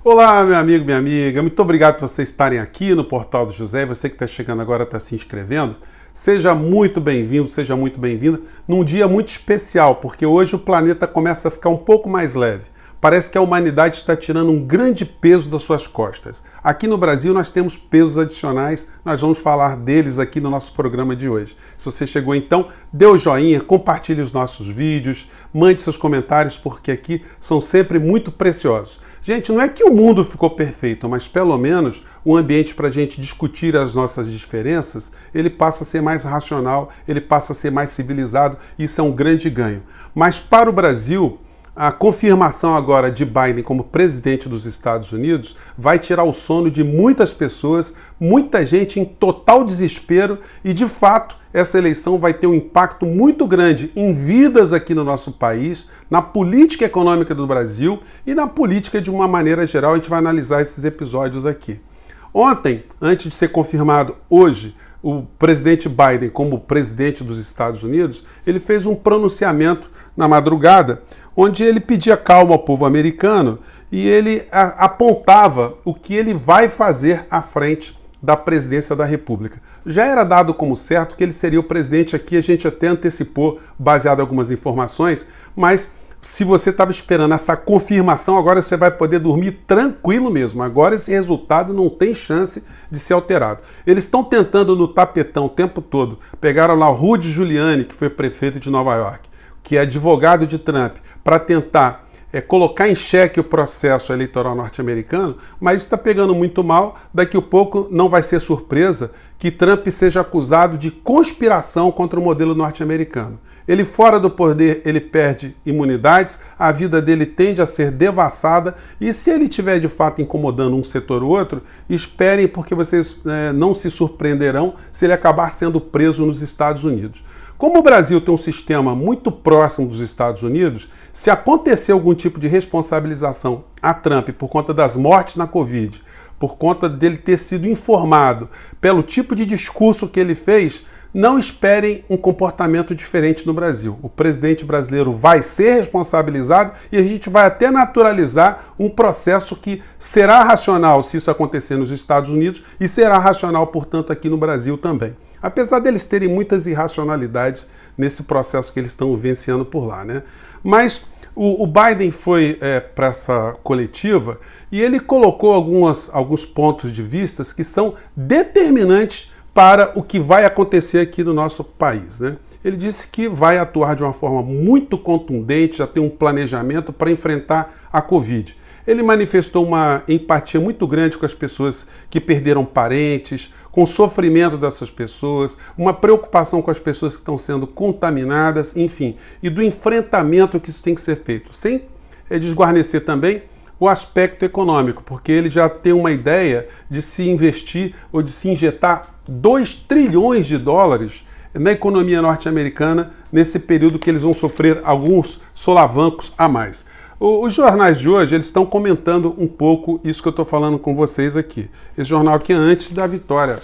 Olá, meu amigo, minha amiga. Muito obrigado por vocês estarem aqui no Portal do José. Você que está chegando agora, está se inscrevendo. Seja muito bem-vindo, seja muito bem-vinda num dia muito especial, porque hoje o planeta começa a ficar um pouco mais leve. Parece que a humanidade está tirando um grande peso das suas costas. Aqui no Brasil nós temos pesos adicionais, nós vamos falar deles aqui no nosso programa de hoje. Se você chegou então, dê o joinha, compartilhe os nossos vídeos, mande seus comentários, porque aqui são sempre muito preciosos. Gente, não é que o mundo ficou perfeito, mas pelo menos o ambiente para a gente discutir as nossas diferenças, ele passa a ser mais racional, ele passa a ser mais civilizado, e isso é um grande ganho. Mas para o Brasil, a confirmação agora de Biden como presidente dos Estados Unidos vai tirar o sono de muitas pessoas, muita gente em total desespero e, de fato, essa eleição vai ter um impacto muito grande em vidas aqui no nosso país, na política econômica do Brasil e na política de uma maneira geral. A gente vai analisar esses episódios aqui. Ontem, antes de ser confirmado hoje, o presidente Biden como presidente dos Estados Unidos, ele fez um pronunciamento na madrugada, onde ele pedia calma ao povo americano e ele apontava o que ele vai fazer à frente da presidência da República. Já era dado como certo que ele seria o presidente aqui, a gente até antecipou, baseado em algumas informações, mas se você estava esperando essa confirmação, agora você vai poder dormir tranquilo mesmo. Agora esse resultado não tem chance de ser alterado. Eles estão tentando no tapetão o tempo todo. Pegaram lá o Rudy Giuliani, que foi prefeito de Nova York, que é advogado de Trump, para tentar colocar em xeque o processo eleitoral norte-americano, mas isso está pegando muito mal. Daqui a pouco não vai ser surpresa que Trump seja acusado de conspiração contra o modelo norte-americano. Ele fora do poder, ele perde imunidades, a vida dele tende a ser devassada e se ele estiver de fato incomodando um setor ou outro, esperem porque vocês não se surpreenderão se ele acabar sendo preso nos Estados Unidos. Como o Brasil tem um sistema muito próximo dos Estados Unidos, se acontecer algum tipo de responsabilização a Trump por conta das mortes na Covid, por conta dele ter sido informado pelo tipo de discurso que ele fez, não esperem um comportamento diferente no Brasil. O presidente brasileiro vai ser responsabilizado e a gente vai até naturalizar um processo que será racional se isso acontecer nos Estados Unidos e será racional, portanto, aqui no Brasil também. Apesar deles terem muitas irracionalidades nesse processo que eles estão vivenciando por lá, né? Mas o Biden foi para essa coletiva e ele colocou alguns pontos de vista que são determinantes para o que vai acontecer aqui no nosso país, né? Ele disse que vai atuar de uma forma muito contundente, já tem um planejamento para enfrentar a Covid. Ele manifestou uma empatia muito grande com as pessoas que perderam parentes, com o sofrimento dessas pessoas, uma preocupação com as pessoas que estão sendo contaminadas, enfim, e do enfrentamento que isso tem que ser feito, sem desguarnecer também o aspecto econômico, porque ele já tem uma ideia de se investir ou de se injetar 2 trilhões de dólares na economia norte-americana nesse período que eles vão sofrer alguns solavancos a mais. Os jornais de hoje eles estão comentando um pouco isso que eu estou falando com vocês aqui. Esse jornal aqui é antes da vitória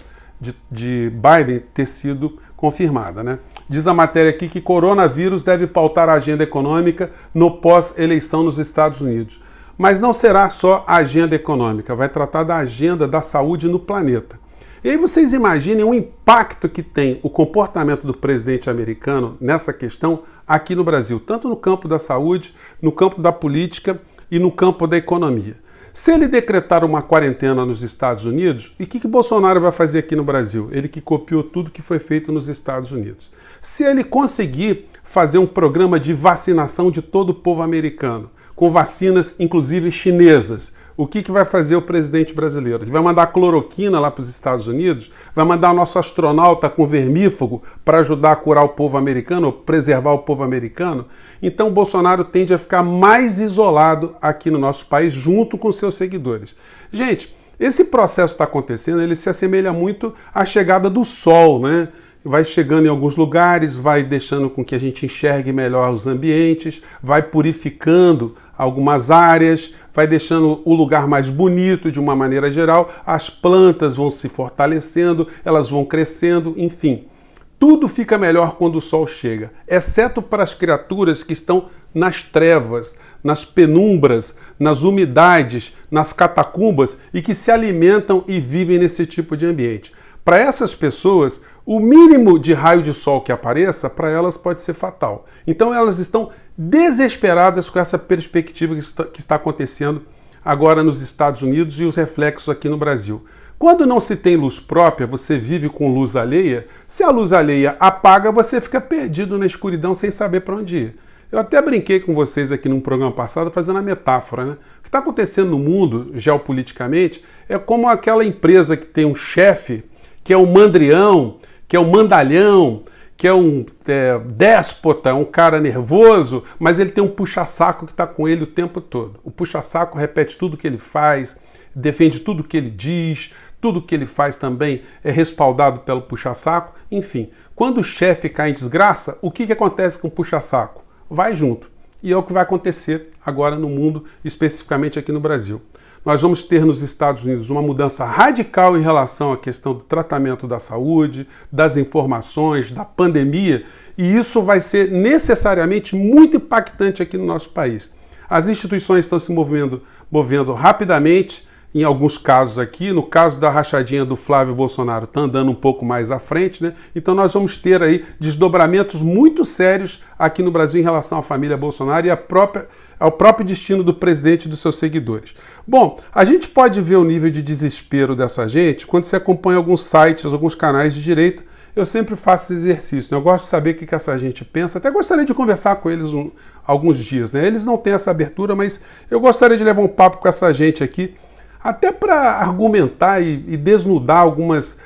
de Biden ter sido confirmada, né? Diz a matéria aqui que coronavírus deve pautar a agenda econômica no pós-eleição nos Estados Unidos. Mas não será só a agenda econômica, vai tratar da agenda da saúde no planeta. E aí vocês imaginem o impacto que tem o comportamento do presidente americano nessa questão aqui no Brasil, tanto no campo da saúde, no campo da política e no campo da economia. Se ele decretar uma quarentena nos Estados Unidos, e o que Bolsonaro vai fazer aqui no Brasil? Ele que copiou tudo que foi feito nos Estados Unidos. Se ele conseguir fazer um programa de vacinação de todo o povo americano, com vacinas inclusive chinesas, o que vai fazer o presidente brasileiro? Ele vai mandar cloroquina lá para os Estados Unidos? Vai mandar o nosso astronauta com vermífugo para ajudar a curar o povo americano, ou preservar o povo americano? Então o Bolsonaro tende a ficar mais isolado aqui no nosso país, junto com seus seguidores. Gente, esse processo está acontecendo, ele se assemelha muito à chegada do sol, né? Vai chegando em alguns lugares, vai deixando com que a gente enxergue melhor os ambientes, vai purificando algumas áreas, vai deixando o lugar mais bonito de uma maneira geral, as plantas vão se fortalecendo, elas vão crescendo, enfim. Tudo fica melhor quando o sol chega, exceto para as criaturas que estão nas trevas, nas penumbras, nas umidades, nas catacumbas e que se alimentam e vivem nesse tipo de ambiente. Para essas pessoas, o mínimo de raio de sol que apareça, para elas pode ser fatal. Então elas estão desesperadas com essa perspectiva que está acontecendo agora nos Estados Unidos e os reflexos aqui no Brasil. Quando não se tem luz própria, você vive com luz alheia. Se a luz alheia apaga, você fica perdido na escuridão sem saber para onde ir. Eu até brinquei com vocês aqui num programa passado fazendo a metáfora, né? O que está acontecendo no mundo, geopoliticamente, é como aquela empresa que tem um chefe que é um mandrião, que é um mandalhão, que é um déspota, um cara nervoso, mas ele tem um puxa-saco que está com ele o tempo todo. O puxa-saco repete tudo que ele faz, defende tudo que ele diz, tudo que ele faz também é respaldado pelo puxa-saco. Enfim, quando o chefe cai em desgraça, o que acontece com o puxa-saco? Vai junto. E é o que vai acontecer agora no mundo, especificamente aqui no Brasil. Nós vamos ter nos Estados Unidos uma mudança radical em relação à questão do tratamento da saúde, das informações, da pandemia, e isso vai ser necessariamente muito impactante aqui no nosso país. As instituições estão se movendo rapidamente, em alguns casos aqui, no caso da rachadinha do Flávio Bolsonaro, está andando um pouco mais à frente, né? Então nós vamos ter aí desdobramentos muito sérios aqui no Brasil em relação à família Bolsonaro e ao próprio destino do presidente e dos seus seguidores. Bom, a gente pode ver o nível de desespero dessa gente quando você acompanha alguns sites, alguns canais de direita. Eu sempre faço esse exercício, né? Eu gosto de saber o que essa gente pensa, até gostaria de conversar com eles alguns dias, né? Eles não têm essa abertura, mas eu gostaria de levar um papo com essa gente aqui, até para argumentar e desnudar algumas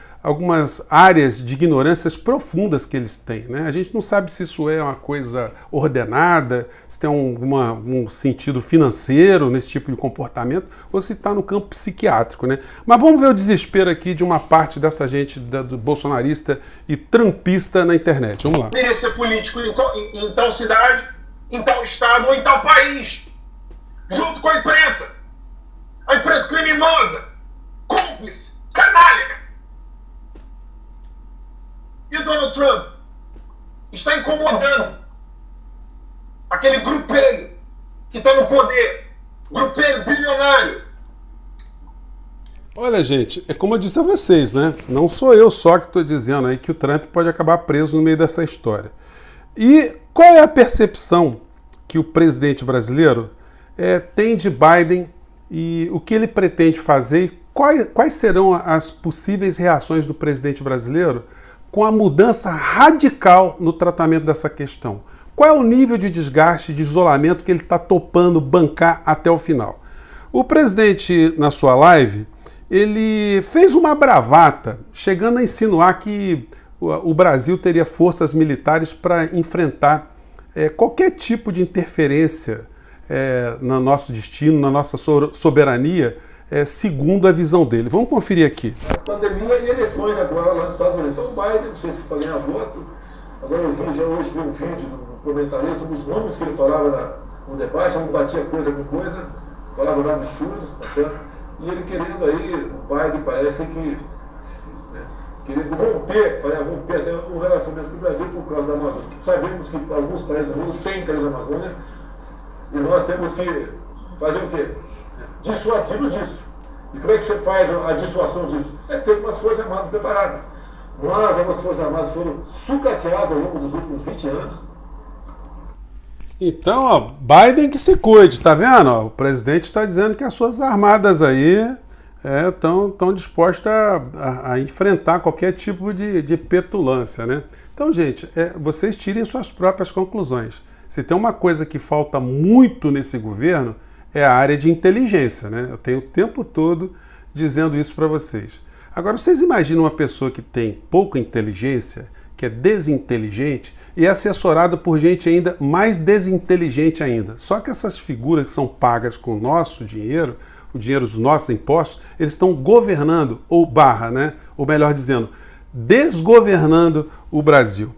áreas de ignorâncias profundas que eles têm, né? A gente não sabe se isso é uma coisa ordenada, se tem um sentido financeiro nesse tipo de comportamento, ou se está no campo psiquiátrico, né? Mas vamos ver o desespero aqui de uma parte dessa gente do bolsonarista e trumpista na internet. Vamos lá. Deveria ser político em tal cidade, em tal estado ou em tal país, junto com a imprensa criminosa, cúmplice, canalha. E o Donald Trump está incomodando aquele grupelho que está no poder, grupelho bilionário. Olha, gente, é como eu disse a vocês, né? Não sou eu só que estou dizendo aí que o Trump pode acabar preso no meio dessa história. E qual é a percepção que o presidente brasileiro tem de Biden e o que ele pretende fazer e quais serão as possíveis reações do presidente brasileiro com a mudança radical no tratamento dessa questão? Qual é o nível de desgaste, de isolamento que ele está topando bancar até o final? O presidente, na sua live, ele fez uma bravata, chegando a insinuar que o Brasil teria forças militares para enfrentar qualquer tipo de interferência no nosso destino, na nossa soberania, segundo a visão dele. Vamos conferir aqui. A pandemia e eleições agora lá nos Estados Unidos. Então o Biden, não sei se foi ganhar voto, agora eu vi, já hoje vi um vídeo do comentarista, dos nomes que ele falava no debate, não batia coisa com coisa, falava os absurdos, tá certo? E ele querendo aí, o Biden parece que querendo romper até o relacionamento com o Brasil por causa da Amazônia. Sabemos que alguns países do mundo têm interesse na Amazônia e nós temos que fazer o quê? Dissuadi-los disso. E como é que você faz a dissuasão disso? É ter umas Forças Armadas preparadas. Mas as Forças Armadas foram sucateadas ao longo dos últimos 20 anos. Então, ó, Biden que se cuide, tá vendo? Ó, o presidente está dizendo que as Forças Armadas aí estão dispostas a enfrentar qualquer tipo de petulância, né? Então, gente, vocês tirem suas próprias conclusões. Se tem uma coisa que falta muito nesse governo, é a área de inteligência, né? Eu tenho o tempo todo dizendo isso para vocês. Agora, vocês imaginam uma pessoa que tem pouca inteligência, que é desinteligente, e é assessorada por gente ainda mais desinteligente ainda. Só que essas figuras que são pagas com o nosso dinheiro, o dinheiro dos nossos impostos, eles estão governando, ou melhor dizendo, desgovernando o Brasil.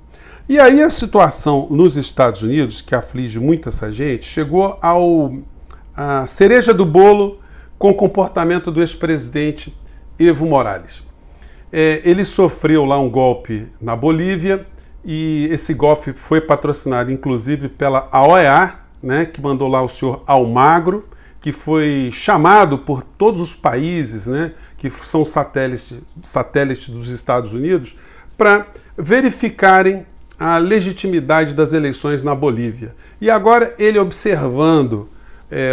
E aí a situação nos Estados Unidos, que aflige muito essa gente, chegou a cereja do bolo com o comportamento do ex-presidente Evo Morales. Ele sofreu lá um golpe na Bolívia e esse golpe foi patrocinado inclusive pela OEA, né, que mandou lá o senhor Almagro, que foi chamado por todos os países, né, que são satélites dos Estados Unidos, para verificarem a legitimidade das eleições na Bolívia. E agora ele observando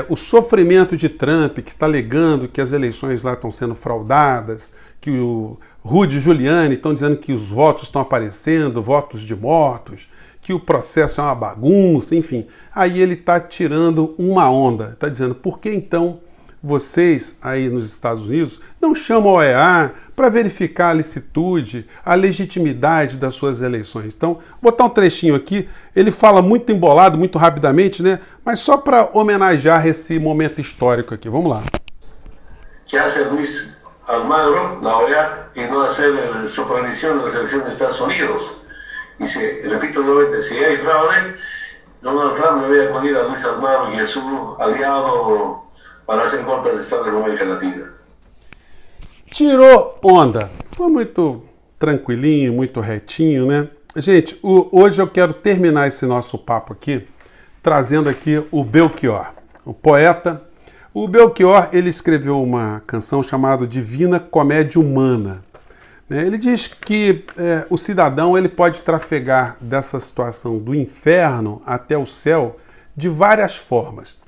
o sofrimento de Trump, que está alegando que as eleições lá estão sendo fraudadas, que o Rudy Giuliani estão dizendo que os votos estão aparecendo, votos de mortos, que o processo é uma bagunça, enfim. Aí ele está tirando uma onda, está dizendo, por que então vocês aí nos Estados Unidos não chamam a OEA para verificar a licitude, a legitimidade das suas eleições? Então, vou botar um trechinho aqui, ele fala muito embolado, muito rapidamente, né? Mas só para homenagear esse momento histórico aqui. Vamos lá. Que hace Luis Almagro, la OEA, y no hacer supervisión de las elecciones de Estados Unidos. Y repito nuevamente, si hay fraude, Donald Trump debe acudir a Luis Almagro y a su aliado para hacer golpes de Estado en América Latina. Tirou onda. Foi muito tranquilinho, muito retinho, né? Gente, hoje eu quero terminar esse nosso papo aqui, trazendo aqui o Belchior, o poeta. O Belchior, ele escreveu uma canção chamada Divina Comédia Humana. Ele diz que o cidadão ele pode trafegar dessa situação do inferno até o céu de várias formas.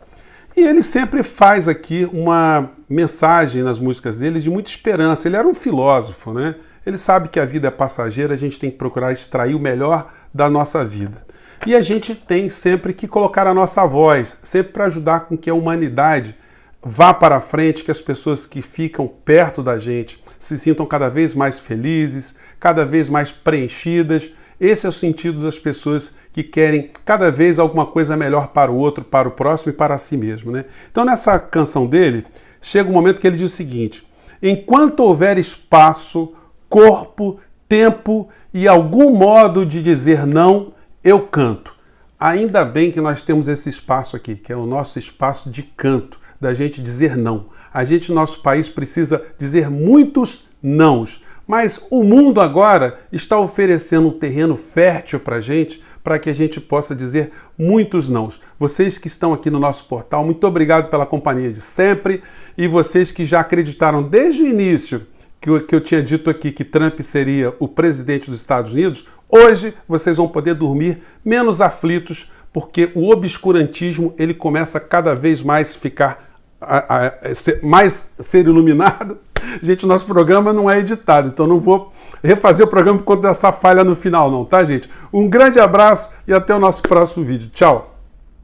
E ele sempre faz aqui uma mensagem nas músicas dele de muita esperança. Ele era um filósofo, né? Ele sabe que a vida é passageira, a gente tem que procurar extrair o melhor da nossa vida. E a gente tem sempre que colocar a nossa voz, sempre para ajudar com que a humanidade vá para frente, que as pessoas que ficam perto da gente se sintam cada vez mais felizes, cada vez mais preenchidas. Esse é o sentido das pessoas que querem cada vez alguma coisa melhor para o outro, para o próximo e para si mesmo, né? Então nessa canção dele, chega um momento que ele diz o seguinte: enquanto houver espaço, corpo, tempo e algum modo de dizer não, eu canto. Ainda bem que nós temos esse espaço aqui, que é o nosso espaço de canto, da gente dizer não. A gente, no nosso país, precisa dizer muitos nãos. Mas o mundo agora está oferecendo um terreno fértil para que a gente possa dizer muitos nãos. Vocês que estão aqui no nosso portal, muito obrigado pela companhia de sempre. E vocês que já acreditaram desde o início que eu tinha dito aqui que Trump seria o presidente dos Estados Unidos, hoje vocês vão poder dormir menos aflitos, porque o obscurantismo ele começa cada vez mais ficar ser iluminado. Gente, nosso programa não é editado, então não vou refazer o programa por conta dessa falha no final não, tá, gente? Um grande abraço e até o nosso próximo vídeo. Tchau!